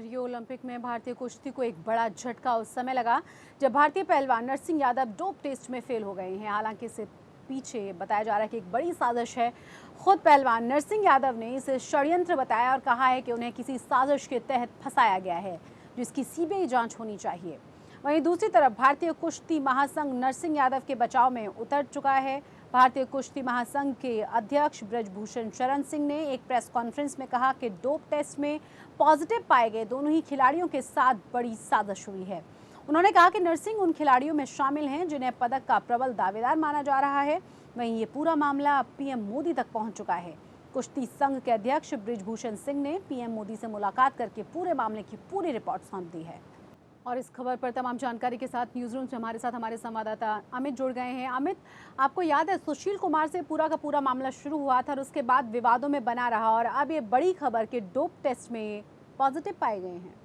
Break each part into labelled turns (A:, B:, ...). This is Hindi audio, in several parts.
A: रियो ओलंपिक में भारतीय कुश्ती को एक बड़ा झटका उस समय लगा जब भारतीय पहलवान नरसिंह यादव डोप टेस्ट में फेल हो गए हैं। हालांकि इससे पीछे बताया जा रहा है कि एक बड़ी साजिश है। खुद पहलवान नरसिंह यादव ने इसे षड्यंत्र बताया और कहा है कि उन्हें किसी साजिश के तहत फंसाया गया है, जिसकी सीबीआई जांच होनी चाहिए। वहीं दूसरी तरफ भारतीय कुश्ती महासंघ नरसिंह यादव के बचाव में उतर चुका है। भारतीय कुश्ती महासंघ के अध्यक्ष ब्रजभूषण शरण सिंह ने एक प्रेस कॉन्फ्रेंस में कहा कि डोप टेस्ट में पॉजिटिव पाए गए दोनों ही खिलाड़ियों के साथ बड़ी साजिश हुई है। उन्होंने कहा कि नरसिंह उन खिलाड़ियों में शामिल हैं जिन्हें पदक का प्रबल दावेदार माना जा रहा है। वहीं ये पूरा मामला अब पीएम मोदी तक पहुंच चुका है। कुश्ती संघ के अध्यक्ष ब्रजभूषण सिंह ने पीएम मोदी से मुलाकात करके पूरे मामले की पूरी रिपोर्ट सौंप दी है। और इस खबर पर तमाम जानकारी के साथ न्यूज़ रूम से हमारे साथ हमारे संवाददाता अमित जुड़ गए हैं। अमित, आपको याद है सुशील कुमार से पूरा का पूरा मामला शुरू हुआ था और उसके बाद विवादों में बना रहा और अब ये बड़ी खबर कि डोप टेस्ट में पॉजिटिव पाए गए हैं।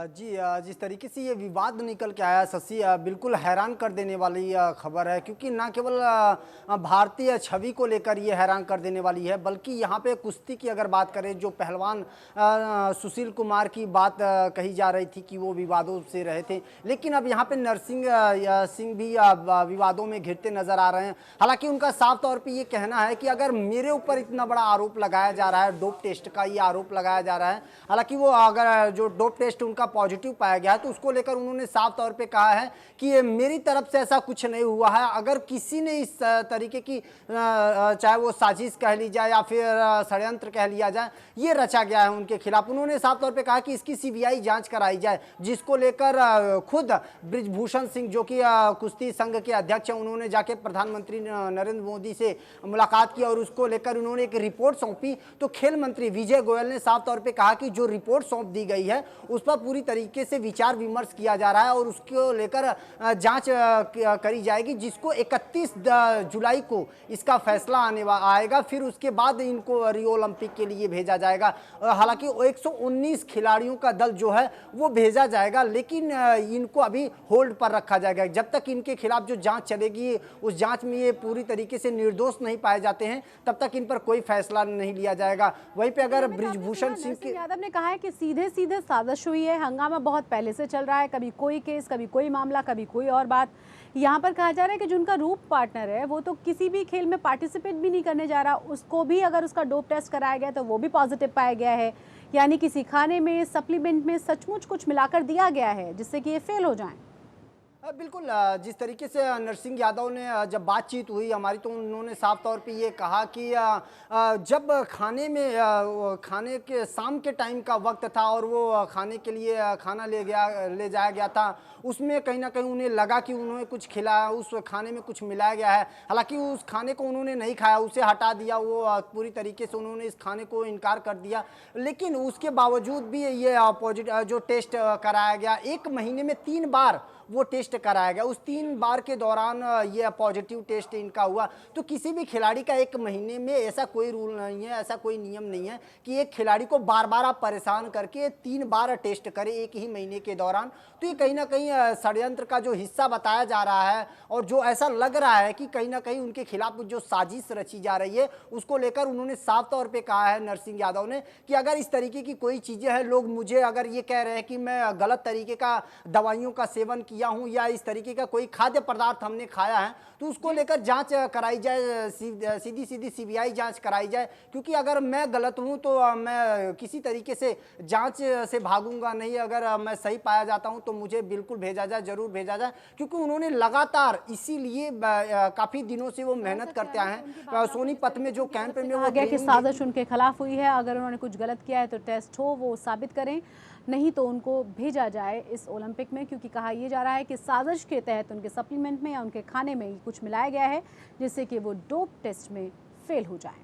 B: जी, जिस तरीके से ये विवाद निकल के आया शशि, बिल्कुल हैरान कर देने वाली खबर है, क्योंकि ना केवल भारतीय छवि को लेकर ये हैरान कर देने वाली है, बल्कि यहाँ पे कुश्ती की अगर बात करें, जो पहलवान सुशील कुमार की बात कही जा रही थी कि वो विवादों से रहे थे, लेकिन अब यहाँ पे नरसिंह सिंह भी विवादों में घिरते नजर आ रहे हैं। हालांकि उनका साफ तौर पर ये कहना है कि अगर मेरे ऊपर इतना बड़ा आरोप लगाया जा रहा है, डोप टेस्ट का ये आरोप लगाया जा रहा है, हालांकि वो अगर जो डोप टेस्ट उनका पॉजिटिव पाया गया है तो उसको लेकर उन्होंने साफ तौर पे कहा है कि ये मेरी तरफ से ऐसा कुछ नहीं हुआ है। अगर किसी ने इस तरीके की चाहे वो साजिश कह ली जाए या फिर षड्यंत्र कह लिया जाए, ये रचा गया है उनके खिलाफ। उन्होंने साफ तौर पे कहा कि इसकी सीबीआई जांच कराई जाए, जिसको लेकर खुद ब्रजभूषण सिंह जो कि कुश्ती संघ के अध्यक्ष हैं, उन्होंने जाके प्रधानमंत्री नरेंद्र मोदी से मुलाकात की और उसको लेकर उन्होंने एक रिपोर्ट सौंपी। तो खेल मंत्री विजय गोयल ने साफ तौर पर कहा कि जो रिपोर्ट सौंप दी गई है उस पर पूरी तरीके से विचार विमर्श किया जा रहा है और उसको लेकर जांच करी जाएगी, जिसको 31 जुलाई को इसका फैसला आएगा। फिर उसके बाद इनको रियो ओलंपिक के लिए भेजा जाएगा। हालांकि 119 खिलाड़ियों का दल जो है वो भेजा जाएगा, लेकिन इनको अभी होल्ड पर रखा जाएगा जब तक इनके खिलाफ जो जांच चलेगी, उस जांच में ये पूरी तरीके से निर्दोष नहीं पाए जाते हैं, तब तक इन पर कोई फैसला नहीं लिया जाएगा। वहीं पे अगर ब्रजभूषण सिंह
A: यादव ने कहा है कि सीधे सीधे साजिश हुई है, हंगामा बहुत पहले से चल रहा है, कभी कोई केस, कभी कोई मामला, कभी कोई और बात। यहाँ पर कहा जा रहा है कि जो उनका रूप पार्टनर है वो तो किसी भी खेल में पार्टिसिपेट भी नहीं करने जा रहा, उसको भी अगर उसका डोप टेस्ट कराया गया तो वो भी पॉजिटिव पाया गया है। यानी किसी खाने में, सप्लीमेंट में सचमुच कुछ मिलाकर दिया गया है जिससे कि ये फेल हो जाए।
B: बिल्कुल, जिस तरीके से नरसिंह यादव ने जब बातचीत हुई हमारी, तो उन्होंने साफ तौर पे ये कहा कि जब खाने के शाम के टाइम का वक्त था और वो खाने के लिए खाना ले जाया गया था, उसमें कहीं ना कहीं उन्हें लगा कि उन्होंने कुछ खिलाया, उस खाने में कुछ मिलाया गया है। हालांकि उस खाने को उन्होंने नहीं खाया, उसे हटा दिया, वो पूरी तरीके से उन्होंने इस खाने को इनकार कर दिया। लेकिन उसके बावजूद भी ये पॉजिटिव जो टेस्ट कराया गया, 1 महीने में 3 बार वो टेस्ट कराया गया, उस 3 बार के दौरान ये पॉजिटिव टेस्ट इनका हुआ। तो किसी भी खिलाड़ी का 1 महीने में ऐसा कोई रूल नहीं है, ऐसा कोई नियम नहीं है कि एक खिलाड़ी को बार बार आप परेशान करके 3 बार टेस्ट करें 1 ही महीने के दौरान। तो ये कहीं ना कहीं षड्यंत्र का जो हिस्सा बताया जा रहा है और जो ऐसा लग रहा है कि कहीं ना कहीं उनके खिलाफ जो साजिश रची जा रही है, उसको लेकर उन्होंने साफ तौर पर कहा है नरसिंह यादव ने कि अगर इस तरीके की कोई चीज़ें हैं, लोग मुझे अगर ये कह रहे हैं कि मैं गलत तरीके का दवाइयों का सेवन किया हूं या इस तरीके का कोई खाद्य पदार्थ हमने खाया है, तो उसको लेकर जांच कराई जाए, सीधी सीबीआई जांच कराई जाए। क्योंकि अगर मैं गलत हूं तो मैं किसी तरीके से जांच से भागूंगा नहीं। अगर मैं सही पाया जाता हूं तो मुझे बिल्कुल भेजा जाए, जरूर भेजा जाए, क्योंकि उन्होंने लगातार इसीलिए काफी दिनों से वो मेहनत करते आए हैं। सोनीपत में जो कैंप में वो
A: आगे की साजिश उनके खिलाफ हुई है, अगर उन्होंने कुछ गलत किया है तो टेस्ट हो, वो साबित करें, नहीं तो उनको भेजा जाए इस ओलंपिक में। क्योंकि कहा यह जा रहा है कि साजिश के तहत उनके सप्लीमेंट में या उनके खाने में कुछ मिलाया गया है जिससे कि वो डोप टेस्ट में फेल हो जाए।